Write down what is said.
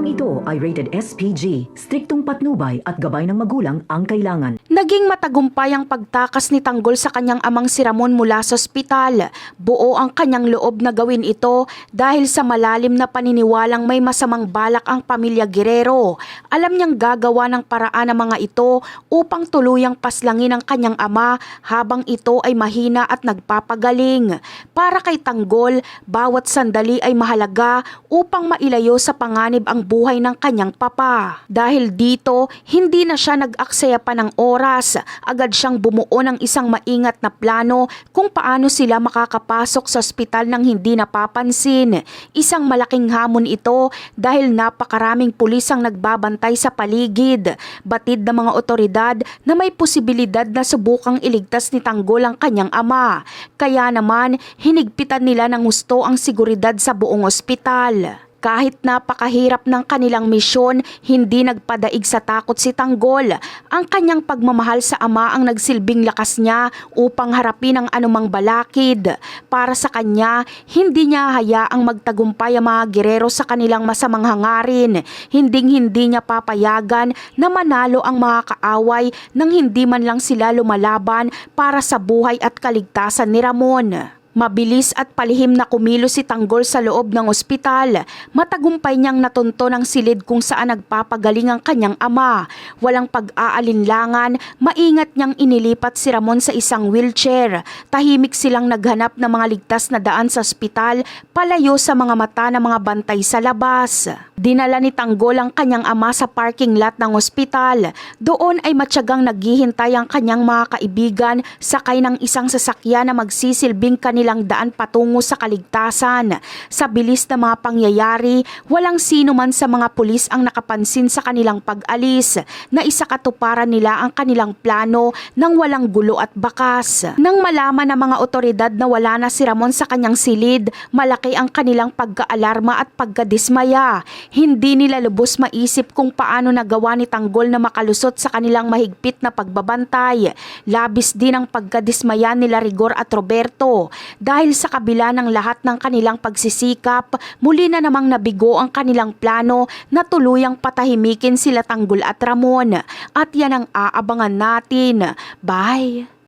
Programang ito ay rated SPG, striktong patnubay at gabay ng magulang ang kailangan. Naging matagumpay ang pagtakas ni Tanggol sa kanyang amang si Ramon mula sa ospital. Buo ang kanyang loob na gawin ito dahil sa malalim na paniniwalang may masamang balak ang pamilya Guerrero. Alam niyang gagawa ng paraan ang mga ito upang tuluyang paslangin ang kanyang ama habang ito ay mahina at nagpapagaling. Para kay Tanggol, bawat sandali ay mahalaga upang mailayo sa panganib ang buhay ng kanyang papa. Dahil dito, hindi na siya nag-aksaya pa ng oras. Agad siyang bumuo ng isang maingat na plano kung paano sila makakapasok sa ospital nang hindi napapansin. Isang malaking hamon ito dahil napakaraming pulis ang nagbabantay sa paligid. Batid ng mga otoridad na may posibilidad na subukang iligtas ni Tanggol ang kanyang ama. Kaya naman, hinigpitan nila ng husto ang seguridad sa buong ospital. Kahit napakahirap ng kanilang misyon, hindi nagpadaig sa takot si Tanggol. Ang kanyang pagmamahal sa ama ang nagsilbing lakas niya upang harapin ang anumang balakid. Para sa kanya, hindi niya hayaang magtagumpay ang mga Guerrero sa kanilang masamang hangarin. Hinding-hindi niya papayagan na manalo ang mga kaaway nang hindi man lang sila lumalaban para sa buhay at kaligtasan ni Ramon. Mabilis at palihim na kumilos si Tanggol sa loob ng ospital. Matagumpay niyang natunto ng silid kung saan nagpapagaling ang kanyang ama. Walang pag-aalinlangan, maingat niyang inilipat si Ramon sa isang wheelchair. Tahimik silang naghanap ng mga ligtas na daan sa ospital, palayo sa mga mata ng mga bantay sa labas. Dinala ni Tanggol ang kanyang ama sa parking lot ng ospital. Doon ay matyagang naghihintay ang kanyang mga kaibigan sakay ng isang sasakyan na magsisilbing kanilang daan patungo sa kaligtasan. Sa bilis na mga pangyayari, walang sino man sa mga pulis ang nakapansin sa kanilang pag-alis na isakatuparan nila ang kanilang plano nang walang gulo at bakas. Nang malaman ng mga otoridad na wala na si Ramon sa kanyang silid, malaki ang kanilang pagkaalarma at pagkadismaya. Hindi nila lubos maisip kung paano nagawa ni Tanggol na makalusot sa kanilang mahigpit na pagbabantay. Labis din ang pagkadismaya nila Rigor at Roberto. Dahil sa kabila ng lahat ng kanilang pagsisikap, muli na namang nabigo ang kanilang plano na tuluyang patahimikin sila Tanggol at Ramon. At yan ang aabangan natin. Bye!